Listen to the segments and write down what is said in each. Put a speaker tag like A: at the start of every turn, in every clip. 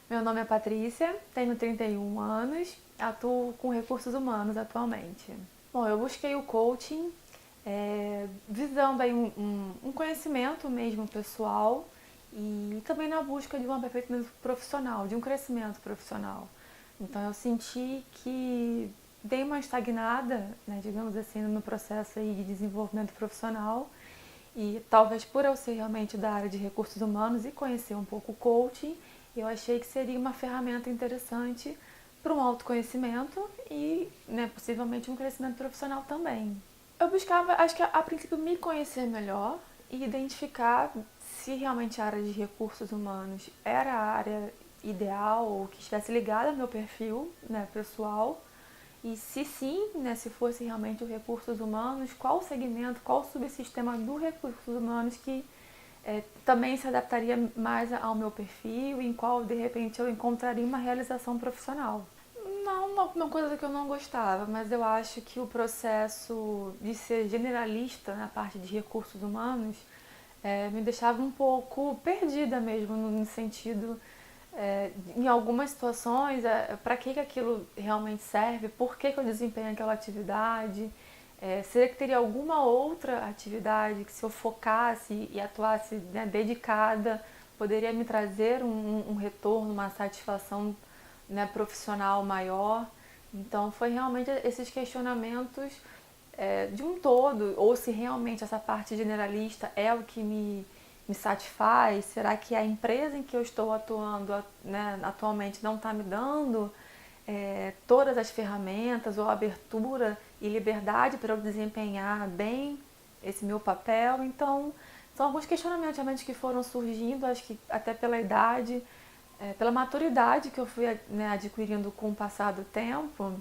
A: Meu nome é Patrícia, tenho 31 anos, atuo com recursos humanos atualmente. Bom, eu busquei o coaching visando aí um conhecimento mesmo pessoal e também na busca de um aperfeiçoamento profissional, de um crescimento profissional. Então eu senti que dei uma estagnada, né, digamos assim, no meu processo aí de desenvolvimento profissional e talvez por eu ser realmente da área de recursos humanos e conhecer um pouco o coaching, eu achei que seria uma ferramenta interessante para um autoconhecimento e, né, possivelmente um crescimento profissional também. Eu buscava, acho que a princípio, me conhecer melhor e identificar se realmente a área de recursos humanos era a área ideal ou que estivesse ligada ao meu perfil, né, pessoal. E se sim, né, se fosse realmente o recursos humanos, qual segmento, qual subsistema do recursos humanos que também se adaptaria mais ao meu perfil, em qual de repente eu encontraria uma realização profissional. Não uma coisa que eu não gostava, mas eu acho que o processo de ser generalista na parte de recursos humanos me deixava um pouco perdida mesmo, no sentido, em algumas situações, para que aquilo realmente serve, por que eu desempenho aquela atividade, será que teria alguma outra atividade que se eu focasse e atuasse, né, dedicada, poderia me trazer um retorno, uma satisfação, né, profissional maior. Então foi realmente esses questionamentos de um todo, ou se realmente essa parte generalista é o que me satisfaz, será que a empresa em que eu estou atuando, né, atualmente não está me dando todas as ferramentas ou abertura e liberdade para eu desempenhar bem esse meu papel. Então, são alguns questionamentos realmente que foram surgindo, acho que até pela idade, pela maturidade que eu fui, né, adquirindo com o passar do tempo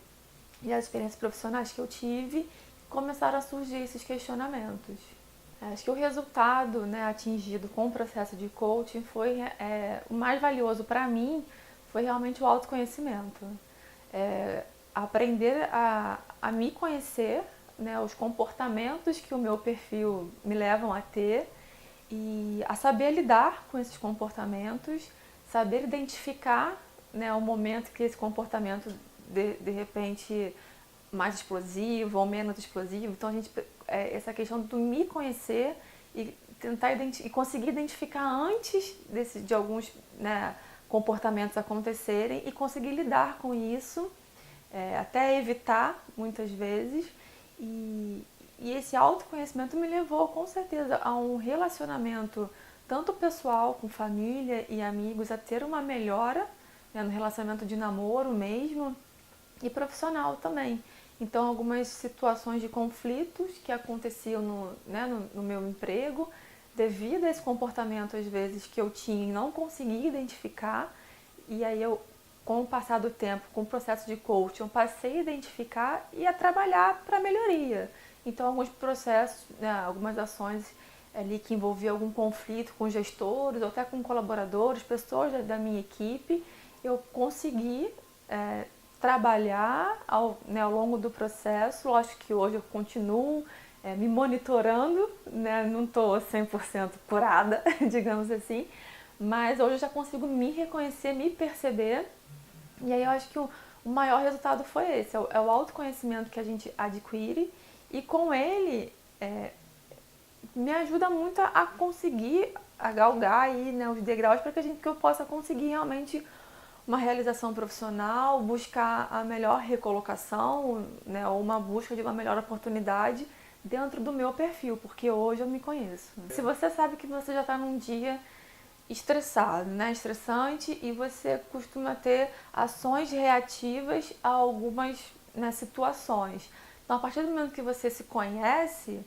A: e as experiências profissionais que eu tive, começaram a surgir esses questionamentos. Acho que o resultado, né, atingido com o processo de coaching foi o mais valioso para mim foi realmente o autoconhecimento. Aprender a me conhecer, né, os comportamentos que o meu perfil me levam a ter e a saber lidar com esses comportamentos, saber identificar, né, o momento que esse comportamento de repente mais explosivo ou menos explosivo. Então a gente essa questão do me conhecer e tentar e conseguir identificar antes de alguns, né, comportamentos acontecerem e conseguir lidar com isso, até evitar muitas vezes. E esse autoconhecimento me levou com certeza a um relacionamento tanto pessoal, com família e amigos, a ter uma melhora, né, no relacionamento de namoro mesmo e profissional também. Então, algumas situações de conflitos que aconteciam né, no meu emprego, devido a esse comportamento, às vezes, que eu tinha e não conseguia identificar, e aí eu, com o passar do tempo, com o processo de coaching, eu passei a identificar e a trabalhar para melhoria. Então, alguns processos, né, algumas ações ali que envolviam algum conflito com gestores ou até com colaboradores, pessoas da minha equipe, eu consegui trabalhar né, ao longo do processo. Lógico que hoje eu continuo me monitorando, né, não estou 100% curada, digamos assim, mas hoje eu já consigo me reconhecer, me perceber, e aí eu acho que o maior resultado foi esse, é o autoconhecimento que a gente adquire, e com ele me ajuda muito a conseguir a galgar aí, né, os degraus para que eu possa conseguir realmente uma realização profissional, buscar a melhor recolocação, né, ou uma busca de uma melhor oportunidade dentro do meu perfil, porque hoje eu me conheço. Se você sabe que você já está num dia estressado, né, estressante, e você costuma ter ações reativas a algumas, né, situações. Então, a partir do momento que você se conhece,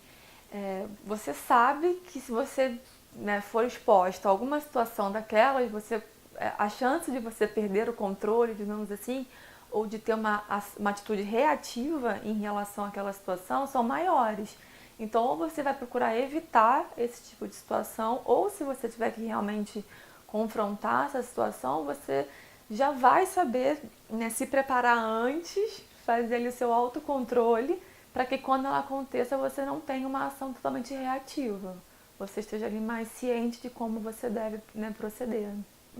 A: você sabe que se você, né, for exposto a alguma situação daquelas, a chance de você perder o controle, digamos assim, ou de ter uma atitude reativa em relação àquela situação são maiores. Então, ou você vai procurar evitar esse tipo de situação, ou se você tiver que realmente confrontar essa situação, você já vai saber, né, se preparar antes, fazer ali o seu autocontrole, para que quando ela aconteça você não tenha uma ação totalmente reativa. Você esteja ali mais ciente de como você deve, né, proceder.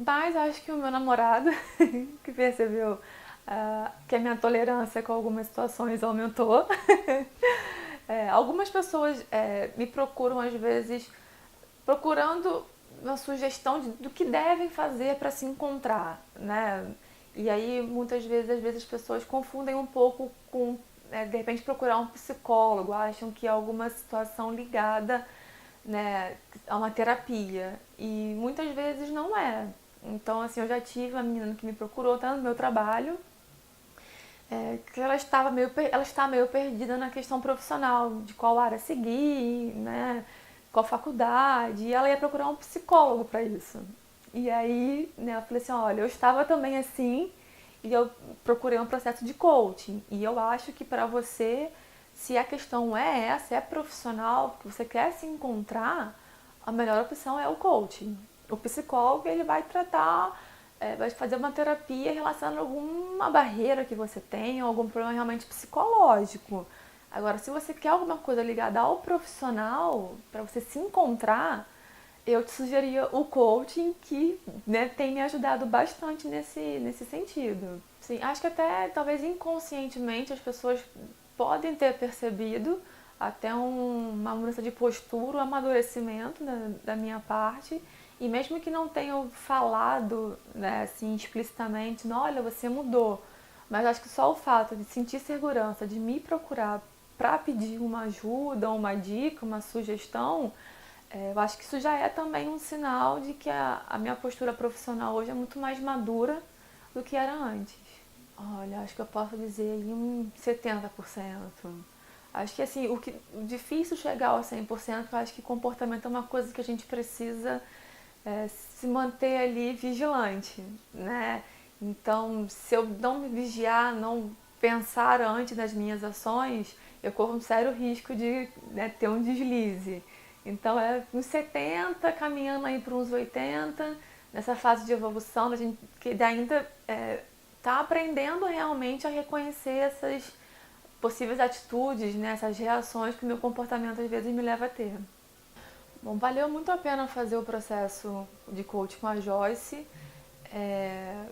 A: Mas acho que o meu namorado, que percebeu que a minha tolerância com algumas situações aumentou. Algumas pessoas me procuram às vezes procurando uma sugestão do que devem fazer para se encontrar, né? E aí muitas vezes, às vezes as pessoas confundem um pouco com de repente procurar um psicólogo, acham que é alguma situação ligada, né, a uma terapia e muitas vezes não é. Então assim, eu já tive uma menina que me procurou, tá no meu trabalho, que ela está meio perdida na questão profissional, de qual área seguir, né, qual faculdade, e ela ia procurar um psicólogo para isso. E aí, né, eu falei assim, olha, eu estava também assim, e eu procurei um processo de coaching, e eu acho que para você, se a questão é essa, é profissional, que você quer se encontrar, a melhor opção é o coaching. O psicólogo, ele vai tratar, vai fazer uma terapia relacionada a alguma barreira que você tem, ou algum problema realmente psicológico. Agora, se você quer alguma coisa ligada ao profissional, para você se encontrar, eu te sugeria o coaching, que, né, tem me ajudado bastante nesse sentido. Sim, acho que até talvez inconscientemente as pessoas podem ter percebido até uma mudança de postura, um amadurecimento da minha parte. E mesmo que não tenham falado, né, assim, explicitamente, não, olha, você mudou. Mas acho que só o fato de sentir segurança, de me procurar para pedir uma ajuda, uma dica, uma sugestão, eu acho que isso já é também um sinal de que a minha postura profissional hoje é muito mais madura do que era antes. Olha, acho que eu posso dizer aí um 70%. Acho que assim, o difícil chegar ao 100%, eu acho que comportamento é uma coisa que a gente precisa se manter ali vigilante, né? Então, se eu não me vigiar, não pensar antes das minhas ações, eu corro um sério risco de, né, ter um deslize. Então, é uns 70, caminhando aí para uns 80, nessa fase de evolução, a gente que ainda está aprendendo realmente a reconhecer essas possíveis atitudes, né, essas reações que o meu comportamento às vezes me leva a ter. Bom, valeu muito a pena fazer o processo de coach com a Joyce. É,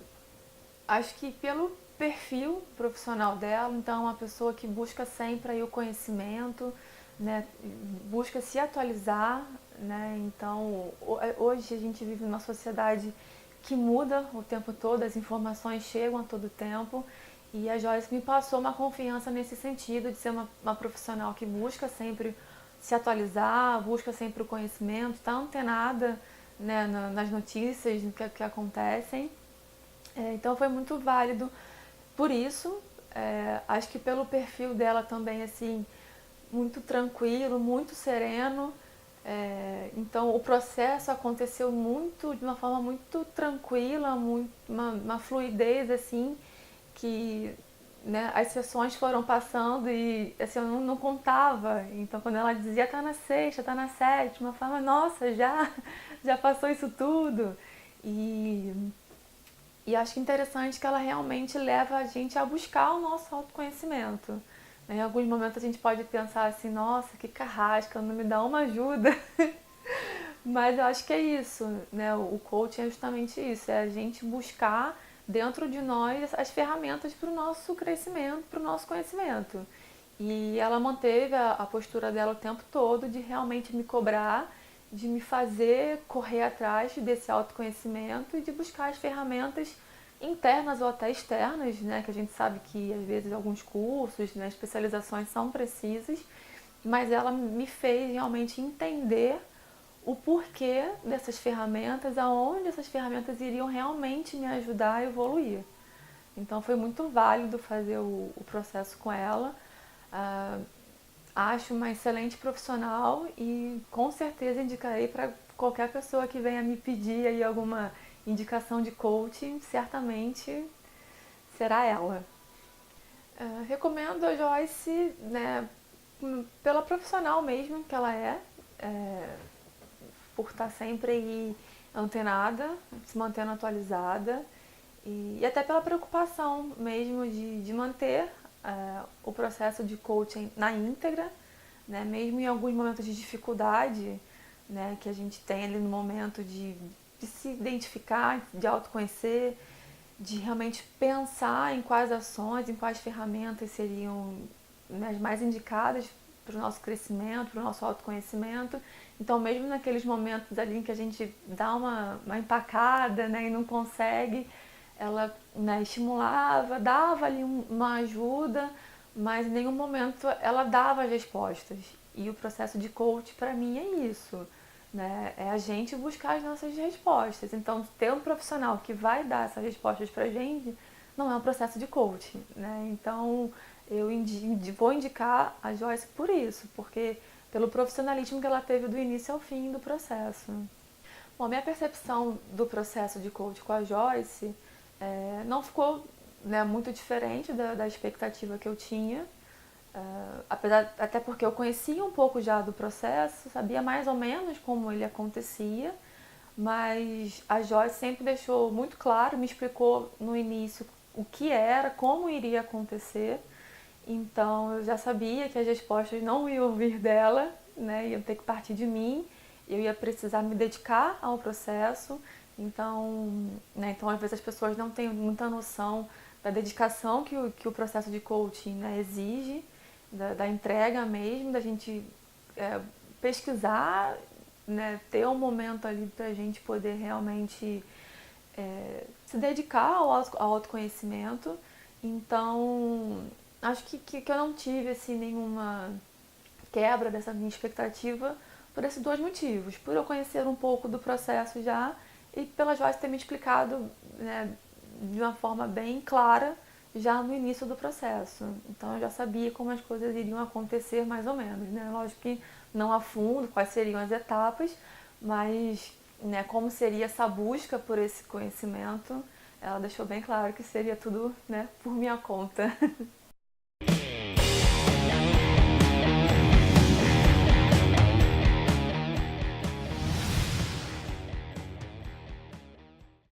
A: acho que pelo perfil profissional dela, então é uma pessoa que busca sempre aí o conhecimento, né, busca se atualizar, né, então hoje a gente vive numa sociedade que muda o tempo todo, as informações chegam a todo tempo, e a Joyce me passou uma confiança nesse sentido, de ser uma profissional que busca sempre se atualizar, busca sempre o conhecimento, está antenada, né, nas notícias, no que acontecem. Então foi muito válido por isso. Acho que pelo perfil dela também, assim, muito tranquilo, muito sereno. Então o processo aconteceu de uma forma muito tranquila, uma fluidez assim, que, né, as sessões foram passando e assim, eu não contava. Então quando ela dizia tá na sexta, tá na sétima, eu falava, nossa, já passou isso tudo. E e acho interessante que ela realmente leva a gente a buscar o nosso autoconhecimento. Em alguns momentos a gente pode pensar assim, nossa, que carrasca, não me dá uma ajuda. Mas eu acho que é isso, né? O coaching é justamente isso, é a gente buscar dentro de nós as ferramentas para o nosso crescimento, para o nosso conhecimento. E ela manteve a postura dela o tempo todo de realmente me cobrar, de me fazer correr atrás desse autoconhecimento e de buscar as ferramentas internas ou até externas, né? Que a gente sabe que às vezes alguns cursos, né, especializações são precisas, mas ela me fez realmente entender o porquê dessas ferramentas, aonde essas ferramentas iriam realmente me ajudar a evoluir. Então foi muito válido fazer o processo com ela. Uh, Acho uma excelente profissional e com certeza indicarei para qualquer pessoa que venha me pedir aí alguma indicação de coaching, certamente será ela. Recomendo a Joyce, né, pela profissional mesmo que ela por estar sempre aí antenada, se mantendo atualizada e até pela preocupação mesmo de manter o processo de coaching na íntegra, né, mesmo em alguns momentos de dificuldade, né, que a gente tem ali no momento de se identificar, de autoconhecer, de realmente pensar em quais ações, em quais ferramentas seriam, né, as mais indicadas para o nosso crescimento, para o nosso autoconhecimento. Então, mesmo naqueles momentos ali em que a gente dá uma empacada, né, e não consegue, ela, né, estimulava, dava ali uma ajuda, mas em nenhum momento ela dava as respostas. E o processo de coach, para mim, é isso, né? É a gente buscar as nossas respostas. Então, ter um profissional que vai dar essas respostas pra gente não é um processo de coaching, né? Então, eu vou indicar a Joyce por isso, porque pelo profissionalismo que ela teve do início ao fim do processo. Bom, a minha percepção do processo de coach com a Joyce não ficou, né, muito diferente da expectativa que eu tinha. Apesar, até porque eu conhecia um pouco já do processo, sabia mais ou menos como ele acontecia, mas a Joyce sempre deixou muito claro, me explicou no início o que era, como iria acontecer. Então eu já sabia que as respostas não iam vir dela, né? Iam ter que partir de mim. Eu ia precisar me dedicar ao processo. Então, né? Então às vezes as pessoas não têm muita noção da dedicação que o processo de coaching, né, exige, da entrega mesmo, da gente pesquisar, né, ter um momento ali para a gente poder realmente se dedicar ao autoconhecimento. Então, acho que eu não tive assim, nenhuma quebra dessa minha expectativa por esses dois motivos. Por eu conhecer um pouco do processo já e pela Joyce ter me explicado, né, de uma forma bem clara já no início do processo. Então eu já sabia como as coisas iriam acontecer mais ou menos, né? Lógico que não a fundo, quais seriam as etapas, mas, né, como seria essa busca por esse conhecimento, ela deixou bem claro que seria tudo, né, por minha conta.